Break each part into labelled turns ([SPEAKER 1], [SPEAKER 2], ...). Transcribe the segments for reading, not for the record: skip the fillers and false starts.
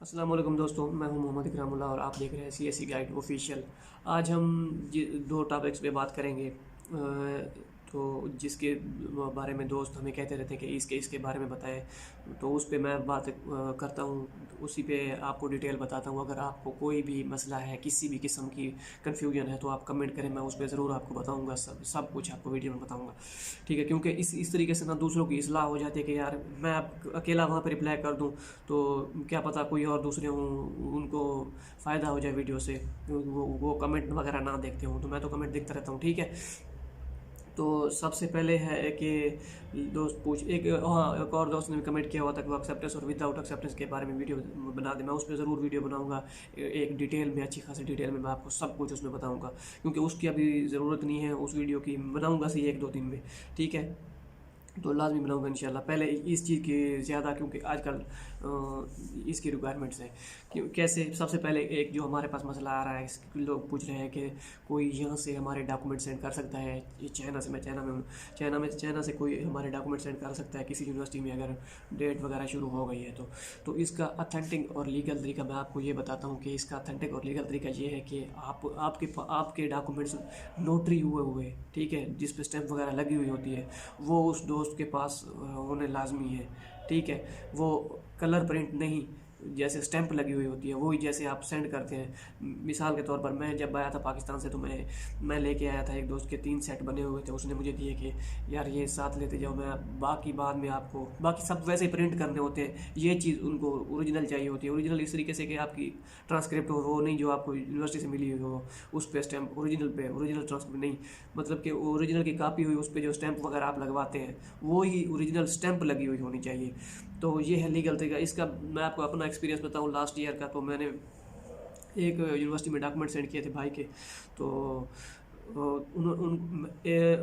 [SPEAKER 1] अस्सलाम वालेकुम दोस्तों, मैं हूं मोहम्मद इकरामुल्लाह और आप देख रहे हैं सीएसई गाइड ऑफिशियल। आज हम दो टॉपिक्स पे बात करेंगे। तो जिसके बारे में दोस्त हमें कहते रहते हैं कि इसके इसके बारे में बताएं, तो उस पे मैं बात करता हूं। उसी पे आपको डिटेल बताता हूं। अगर आपको कोई भी मसला है, किसी भी किस्म की कन्फ्यूजन है, तो आप कमेंट करें, मैं उस पर ज़रूर आपको बताऊंगा। सब सब कुछ आपको वीडियो में बताऊंगा, ठीक है? क्योंकि इस तरीके से ना दूसरों की इस्लाह हो जाती है कि यार मैं अब अकेला वहाँ पे रिप्लाई कर दूँ तो क्या पता कोई और दूसरे हों, उनको फ़ायदा हो जाए वीडियो से। वो कमेंट वगैरह ना देखते हों, तो मैं तो कमेंट देखता रहता हूँ, ठीक है? तो सबसे पहले है कि दोस्त पूछ एक हाँ, एक और दोस्त ने भी कमेंट किया हुआ था कि वो एक्सेप्टेंस और विदाउट एक्सेप्टेंस के बारे में वीडियो बना दे। मैं उस पर ज़रूर वीडियो बनाऊंगा, एक डिटेल में, अच्छी खासी डिटेल में मैं आपको सब कुछ उसमें बताऊंगा, क्योंकि उसकी अभी ज़रूरत नहीं है उस वीडियो की। बनाऊंगा सही एक दो दिन में, ठीक है? तो लाजमी बनाऊंगा इंशाल्लाह। पहले इस चीज़ की ज़्यादा, क्योंकि आजकल इसकी रिक्वायरमेंट्स है। क्यों कैसे? सबसे पहले एक जो हमारे पास मसला आ रहा है, लोग पूछ रहे हैं कि कोई यहाँ से हमारे डॉक्यूमेंट सेंड कर सकता है। ये चाइना से, मैं चाइना में हूँ, चाइना से कोई हमारे डॉक्यूमेंट सेंड कर सकता है किसी यूनिवर्सिटी में अगर डेट वगैरह शुरू हो गई है तो इसका अथेंटिक और लीगल तरीका मैं आपको ये बताता हूँ कि इसका अथेंटिक और लीगल तरीका ये है कि आपके डॉक्यूमेंट्स नोटरी हुए हुए, ठीक है, जिस पे स्टैंप वगैरह लगी हुई होती है, वो उस दोस्त के पास होने लाजमी है, ठीक है? वो कलर प्रिंट नहीं, जैसे स्टैंप लगी हुई होती है वही जैसे आप सेंड करते हैं। मिसाल के तौर पर मैं जब आया था पाकिस्तान से, तो मैं लेके आया था एक दोस्त के 3 सेट बने हुए थे। उसने मुझे दिए कि यार ये साथ लेते जाओ, मैं बाकी बाद में आपको, बाकी सब वैसे ही प्रिंट करने होते हैं, ये चीज़ उनको ओरिजिनल चाहिए होती है। ओरिजिनल इस तरीके से कि आपकी ट्रांसक्रिप्ट हो, वो नहीं जो आपको यूनिवर्सिटी से मिली हुई हो, उस पर स्टैंप ओरिजिनल पे, ओरिजिनल ट्रांसक्रिप्ट नहीं, मतलब कि ओरिजिनल की कापी हुई, उस पर जो स्टैंप वगैरह आप लगवाते हैं वो ही ओरिजिनल स्टैंप लगी हुई होनी चाहिए। तो ये है लीगल तरीका इसका। मैं आपको अपना एक्सपीरियंस बताऊँ लास्ट ईयर का, तो मैंने एक यूनिवर्सिटी में डॉक्यूमेंट सेंड किए थे भाई के। तो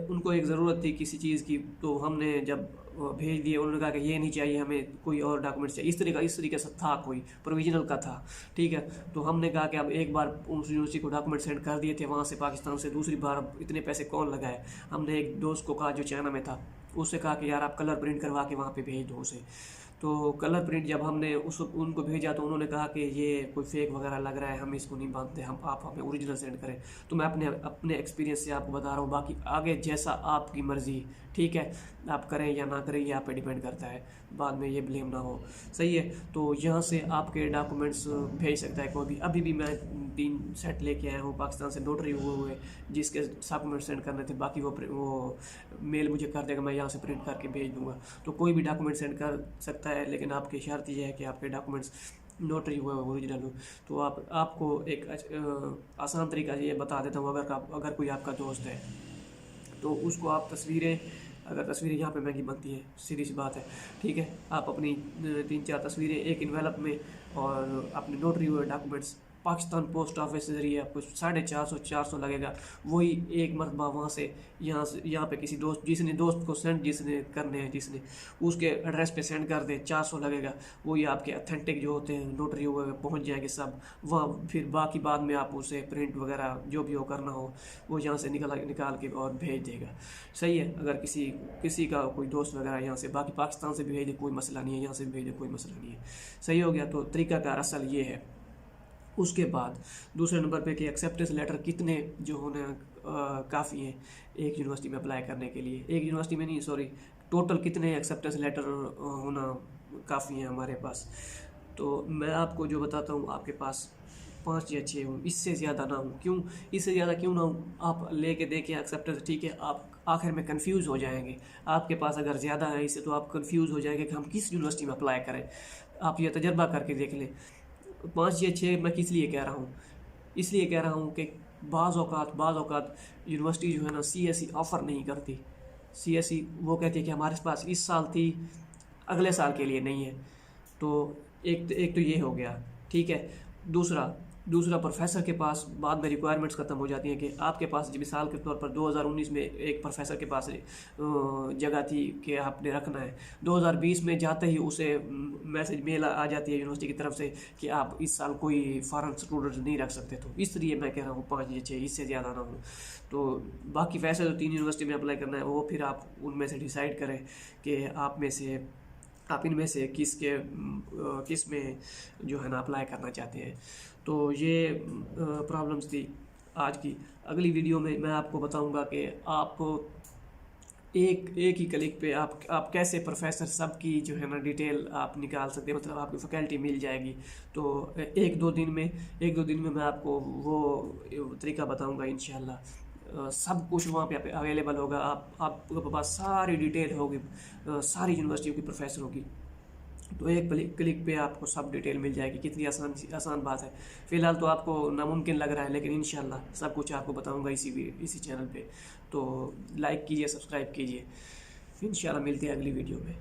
[SPEAKER 1] उनको एक ज़रूरत थी किसी चीज़ की, तो हमने जब भेज दिए, उन्होंने कहा कि ये नहीं चाहिए हमें, कोई और डॉक्यूमेंट चाहिए। इस तरीके से था, कोई प्रोविजनल का था, ठीक है? तो हमने कहा कि अब एक बार उस यूनिवर्सिटी को डॉक्यूमेंट सेंड कर दिए थे वहाँ से पाकिस्तान से, दूसरी बार अब इतने पैसे कौन लगाए। हमने एक दोस्त को कहा जो चाइना में था, उससे कहा कि यार आप कलर प्रिंट करवा के वहाँ पे भेज दो उसे। तो कलर प्रिंट जब हमने उस उनको भेजा, तो उन्होंने कहा कि ये कोई फेक वगैरह लग रहा है, हम इसको नहीं मानते, हम आप हमें ओरिजिनल सेंड करें। तो मैं अपने अपने एक्सपीरियंस से आपको बता रहा हूँ, बाकी आगे जैसा आपकी मर्ज़ी, ठीक है? आप करें या ना करें, ये आप पे डिपेंड करता है, बाद में ये ब्लेम ना हो, सही है? तो यहाँ से आपके डॉक्यूमेंट्स भेज सकता है कोई भी। अभी भी मैं 3 सेट लेके आया हूँ पाकिस्तान से, नोटरी हुए जिसके डॉक्यूमेंट सेंड करने थे, बाकी वो मेल मुझे कर देगा, मैं यहाँ से प्रिंट करके भेज दूँगा। तो कोई भी डॉक्यूमेंट सेंड कर सकता है, लेकिन आपकी शर्त यह है कि आपके डॉक्यूमेंट्स नोटरी हुए ओरिजिनल हो। तो आपको एक आसान तरीका ये बता देता हूँ। अगर कोई आपका दोस्त है, तो उसको आप तस्वीरें, अगर तस्वीरें यहाँ पे महंगी बनती हैं, सीधी सी बात है, ठीक है? आप अपनी 3-4 तस्वीरें एक इन्वेलप में और अपने नोटरी हुए डॉक्यूमेंट्स पाकिस्तान पोस्ट ऑफिस के ज़रिए आपको 450 लगेगा। वही एक मरतबा वहाँ से यहाँ पे किसी दोस्त, दोस्त को सेंड जिसने करने हैं, जिसने उसके एड्रेस पे सेंड कर दे, 400 लगेगा। वही आपके अथेंटिक जो होते हैं नोटरी हुए पहुँच जाएंगे सब वहाँ। फिर बाकी बाद में आप उसे प्रिंट वगैरह जो भी हो करना हो, वो यहाँ से निकाल के और भेज देगा, सही है? अगर किसी का कोई दोस्त वगैरह यहाँ से, बाकी पाकिस्तान से भी भेज दे कोई मसला नहीं है, यहाँ से भी भेज दे कोई मसला नहीं है, सही हो गया? तो तरीक़ाकार असल ये है। उसके बाद दूसरे नंबर पे कि एक्सेप्टेंस लेटर कितने जो होने काफ़ी हैं एक यूनिवर्सिटी में अप्लाई करने के लिए। एक यूनिवर्सिटी में नहीं, सॉरी, टोटल कितने एक्सेप्टेंस लेटर होना काफ़ी हैं हमारे पास। तो मैं आपको जो बताता हूँ, आपके पास 5 या 6 हूँ, इससे ज़्यादा ना हूँ। क्यों? इससे ज़्यादा क्यों ना हूँ? आप लेके देखें एक्सेप्टेंस, ठीक है, आप आखिर में कंफ्यूज हो जाएंगे। आपके पास अगर ज़्यादा है इससे, तो आप कंफ्यूज हो जाएंगे कि हम किस यूनिवर्सिटी में अप्लाई करें। आप ये तजर्बा करके देख लें। 5 या 6 मैं किस लिए कह रहा हूँ? इसलिए कह रहा हूँ कि बाज़ औक़ात यूनिवर्सिटी जो है ना, सीएसई ऑफ़र नहीं करती। सीएसई वो कहती है कि हमारे पास इस साल थी, अगले साल के लिए नहीं है। तो एक तो ये हो गया, ठीक है? दूसरा प्रोफेसर के पास बाद में रिक्वायरमेंट्स ख़त्म हो जाती हैं कि आपके पास, मिसाल के तौर पर 2019 में एक प्रोफेसर के पास जगह थी कि आपने रखना है, 2020 में जाते ही उसे मेल आ जाती है यूनिवर्सिटी की तरफ से कि आप इस साल कोई फॉरेन स्टूडेंट नहीं रख सकते। तो इसलिए मैं कह रहा हूँ 5 या 6, इससे ज़्यादा ना हो। तो बाकी वैसे तो 3 यूनिवर्सिटी में अप्लाई करना है, वो फिर आप उनमें से डिसाइड करें कि आप में से आप इनमें से किस में जो है ना अप्लाई करना चाहते हैं। तो ये प्रॉब्लम्स थी आज की। अगली वीडियो में मैं आपको बताऊंगा कि आप एक ही क्लिक पे आप कैसे प्रोफेसर सब की जो है ना डिटेल आप निकाल सकते हैं, मतलब आपकी फैकल्टी मिल जाएगी। तो एक दो दिन में मैं आपको वो तरीका बताऊंगा इंशाल्लाह। सब कुछ वहाँ पे अवेलेबल होगा, आपके पास सारी डिटेल होगी, सारी यूनिवर्सिटियों की प्रोफेसरों की। तो एक क्लिक पे आपको सब डिटेल मिल जाएगी। कितनी आसान बात है। फिलहाल तो आपको नामुमकिन लग रहा है, लेकिन इंशाल्लाह सब कुछ आपको बताऊंगा इसी चैनल पे। तो लाइक कीजिए, सब्सक्राइब कीजिए। इंशाल्लाह मिलते हैं अगली वीडियो में।